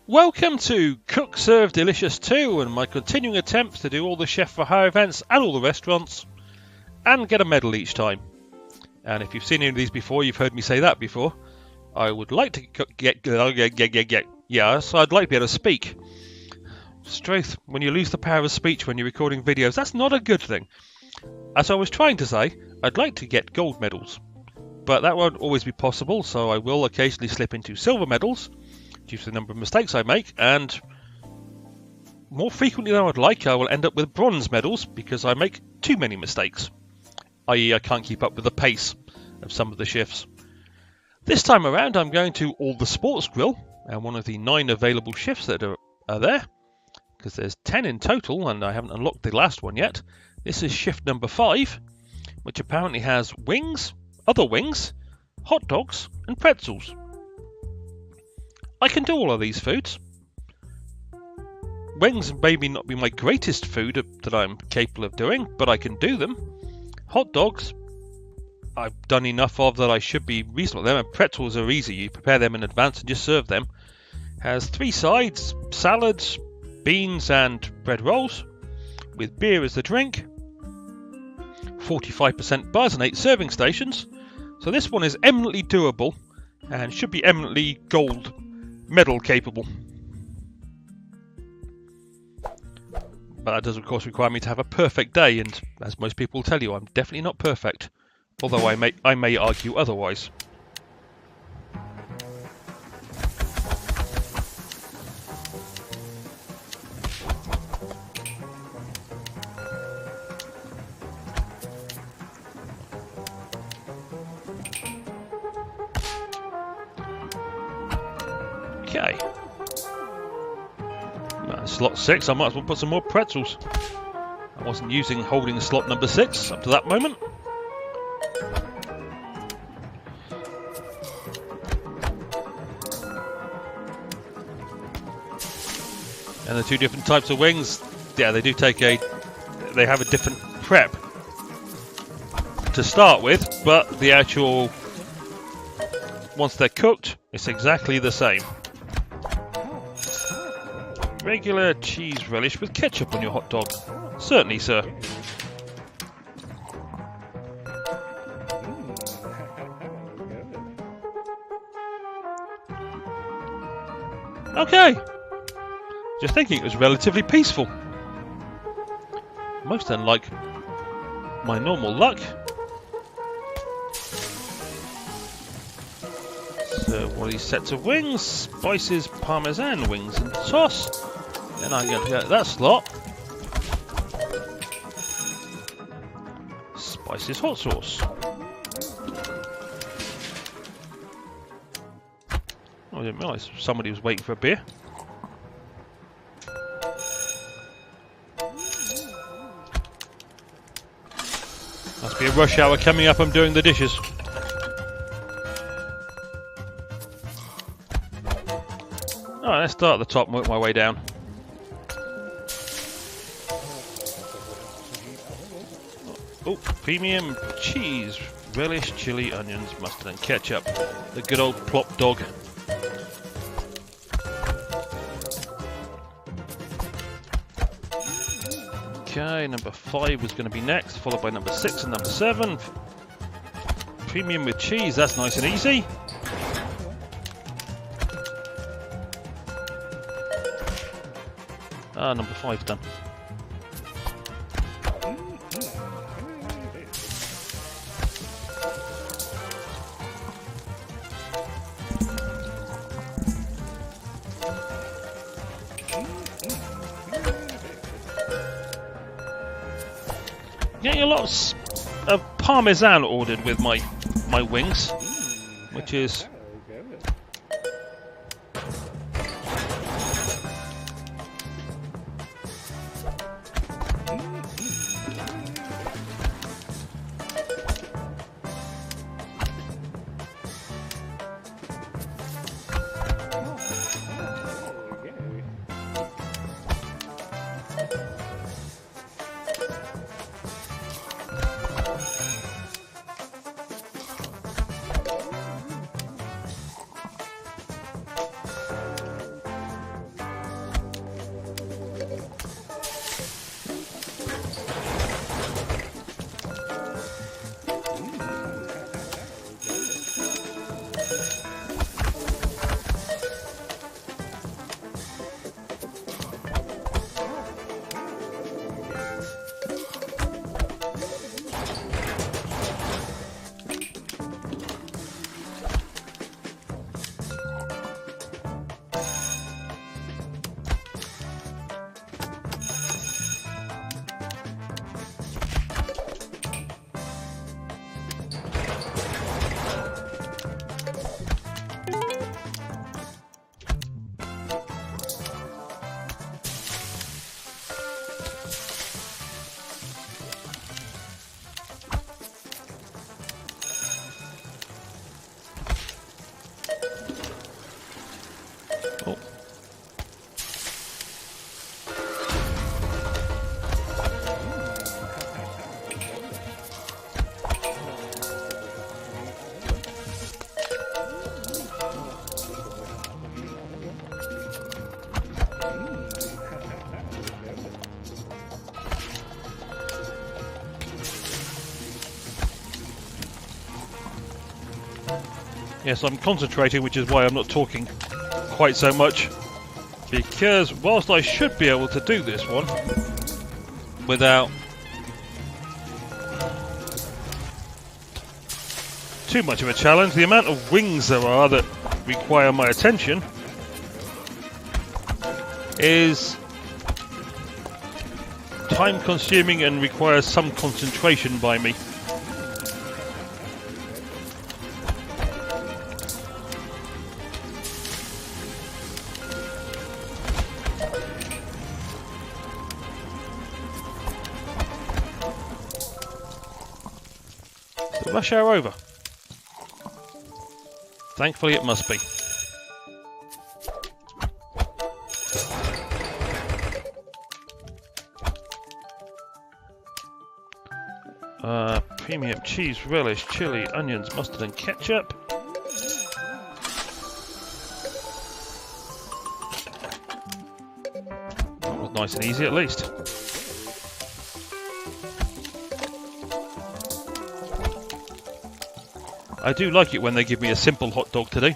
Welcome to Cook Serve Delicious 2 and my continuing attempts to do all the Chef for Hire events at all the restaurants and get a medal each time. And if you've seen any of these before, you've heard me say that before. I would like to yes, I'd like to be able to speak. Struth, when you lose the power of speech when you're recording videos, that's not a good thing. As I was trying to say, I'd like to get gold medals. But that won't always be possible, so I will occasionally slip into silver medals due to the number of mistakes I make, and more frequently than I would like, I will end up with bronze medals because I make too many mistakes, i.e. I can't keep up with the pace of some of the shifts. This time around I'm going to All the Sports Grill, and one of the 9 available shifts that are there, because there's 10 in total and I haven't unlocked the last one yet. This is shift number 5, which apparently has wings, other wings, hot dogs and pretzels. I can do all of these foods. Wings may not be my greatest food that I'm capable of doing, but I can do them. Hot dogs, I've done enough of that I should be reasonable at them, and pretzels are easy. You prepare them in advance and just serve them. Has 3 sides, salads, beans and bread rolls, with beer as the drink. 45% buzz and 8 serving stations. So this one is eminently doable and should be eminently gold medal capable. But that does of course require me to have a perfect day, and as most people will tell you, I'm definitely not perfect, although I may argue otherwise. Okay. Slot 6, I might as well put some more pretzels. I wasn't holding slot number 6 up to that moment. And the 2 different types of wings, yeah, they have a different prep to start with, but the actual, once they're cooked, it's exactly the same. Regular cheese relish with ketchup on your hot dog. Certainly, sir. Okay. Just thinking it was relatively peaceful. Most unlike my normal luck. So one of these sets of wings, spices, parmesan wings and sauce. Then I'm going to get that slot. Spices hot sauce. Oh, I didn't realise somebody was waiting for a beer. Must be a rush hour coming up, I'm doing the dishes. Alright, let's start at the top and work my way down. Oh, premium cheese, relish, chili, onions, mustard and ketchup. The good old plop dog. Okay, number 5 was going to be next, followed by number 6 and number 7. Premium with cheese, that's nice and easy. Number 5's done. Getting a lot of parmesan ordered with my wings, which is Yes, I'm concentrating, which is why I'm not talking quite so much. Because whilst I should be able to do this one without too much of a challenge, the amount of wings there are that require my attention is time consuming and requires some concentration by me. The rush hour over. Thankfully it must be. Premium cheese, relish, chili, onions, mustard and ketchup. That was nice and easy at least. I do like it when they give me a simple hot dog to do.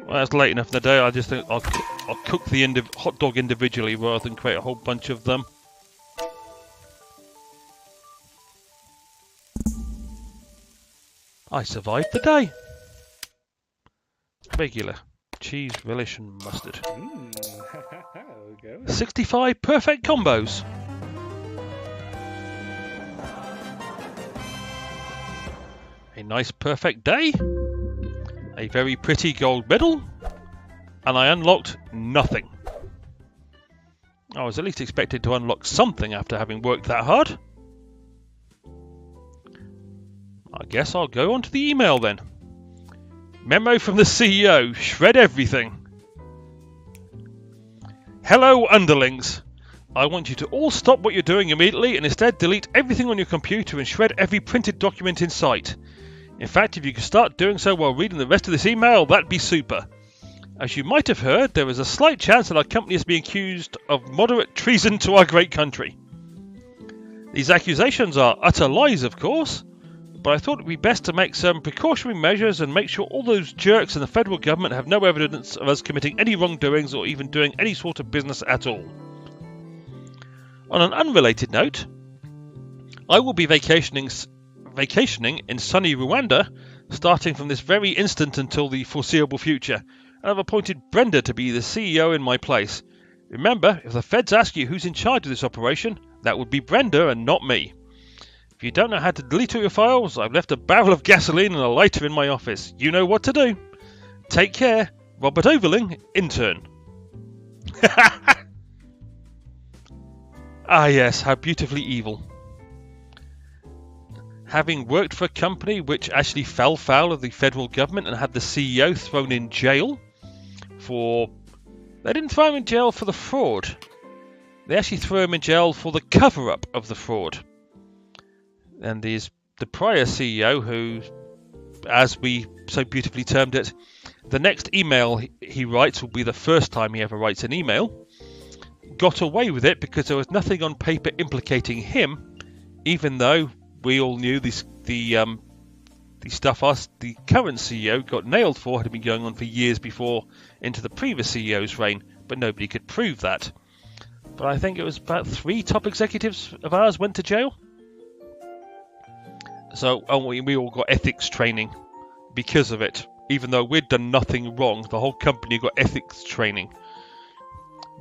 Well, that's late enough in the day. I just think I'll cook the hot dog individually rather than create a whole bunch of them. I survived the day. Regular cheese, relish and mustard. 65 perfect combos. A nice perfect day. A very pretty gold medal. And I unlocked nothing. I was at least expected to unlock something after having worked that hard. I guess I'll go on to the email then. Memo from the CEO. Shred everything. Hello, underlings. I want you to all stop what you're doing immediately and instead delete everything on your computer and shred every printed document in sight. In fact, if you could start doing so while reading the rest of this email, that'd be super. As you might have heard, there is a slight chance that our company is being accused of moderate treason to our great country. These accusations are utter lies, of course, but I thought it would be best to make some precautionary measures and make sure all those jerks in the federal government have no evidence of us committing any wrongdoings or even doing any sort of business at all. On an unrelated note, I will be vacationing in sunny Rwanda, starting from this very instant until the foreseeable future, and I've appointed Brenda to be the CEO in my place. Remember, if the feds ask you who's in charge of this operation, that would be Brenda and not me. If you don't know how to delete all your files, I've left a barrel of gasoline and a lighter in my office. You know what to do. Take care. Robert Overling, intern. Ah yes, how beautifully evil. Having worked for a company which actually fell foul of the federal government and had the CEO thrown in jail for... They didn't throw him in jail for the fraud. They actually threw him in jail for the cover-up of the fraud. And the prior CEO, who, as we so beautifully termed it, the next email he writes will be the first time he ever writes an email, got away with it because there was nothing on paper implicating him, even though we all knew the stuff the current CEO got nailed for had been going on for years before into the previous CEO's reign, but nobody could prove that. But I think it was about 3 top executives of ours went to jail. So we all got ethics training because of it. Even though we'd done nothing wrong, the whole company got ethics training.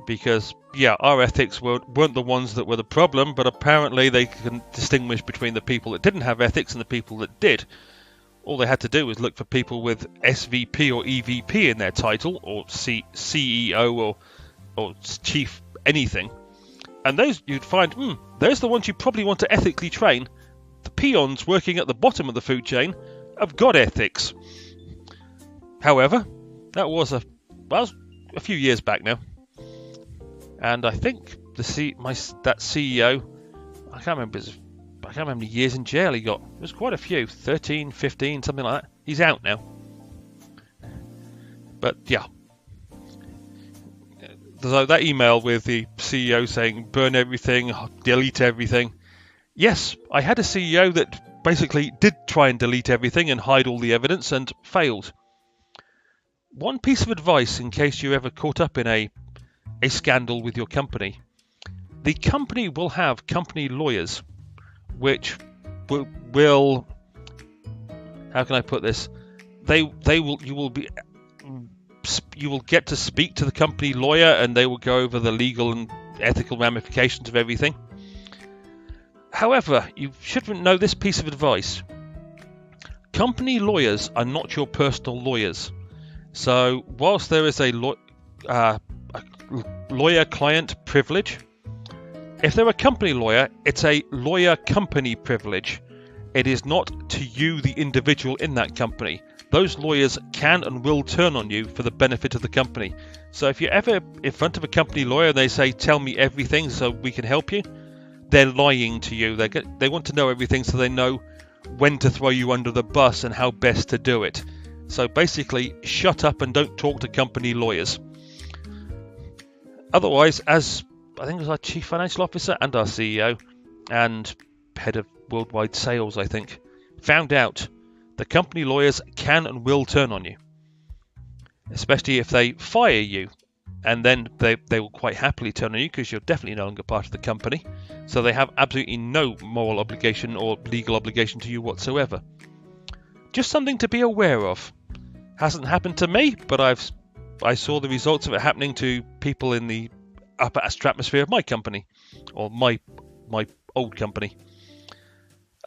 Because, yeah, our ethics weren't the ones that were the problem, but apparently they can distinguish between the people that didn't have ethics and the people that did. All they had to do was look for people with SVP or EVP in their title, or CEO or chief anything. And those you'd find, those are the ones you probably want to ethically train. The peons working at the bottom of the food chain have got ethics. However, that was a few years back now. And I think that CEO, I can't remember, I can't remember how many years in jail he got. It was quite a few, 13, 15, something like that. He's out now. But yeah. So that email with the CEO saying burn everything, delete everything. Yes, I had a CEO that basically did try and delete everything and hide all the evidence and failed. One piece of advice in case you're ever caught up in a scandal with your company. The company will have company lawyers which will how can I put this? You will get to speak to the company lawyer and they will go over the legal and ethical ramifications of everything. However, you shouldn't know this piece of advice. Company lawyers are not your personal lawyers. So whilst there is a lawyer-client privilege, if they're a company lawyer, it's a lawyer-company privilege. It is not to you, the individual in that company. Those lawyers can and will turn on you for the benefit of the company. So if you're ever in front of a company lawyer and they say, tell me everything so we can help you, they're lying to you. They want to know everything so they know when to throw you under the bus and how best to do it. So basically, shut up and don't talk to company lawyers. Otherwise, as I think it was our Chief Financial Officer and our CEO and Head of Worldwide Sales, I think, found out the company lawyers can and will turn on you. Especially if they fire you. And then they will quite happily turn on you because you're definitely no longer part of the company. So they have absolutely no moral obligation or legal obligation to you whatsoever. Just something to be aware of. Hasn't happened to me, but I saw the results of it happening to people in the upper stratosphere of my company. Or my old company.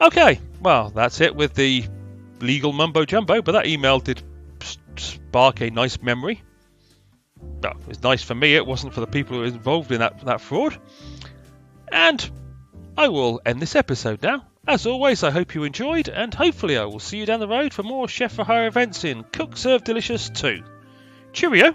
Okay, well, that's it with the legal mumbo-jumbo. But that email did spark a nice memory. Well, it was nice for me, it wasn't for the people who were involved in that fraud. And I will end this episode now. As always, I hope you enjoyed, and hopefully I will see you down the road for more Chef for Hire events in Cook Serve Delicious 2. Cheerio!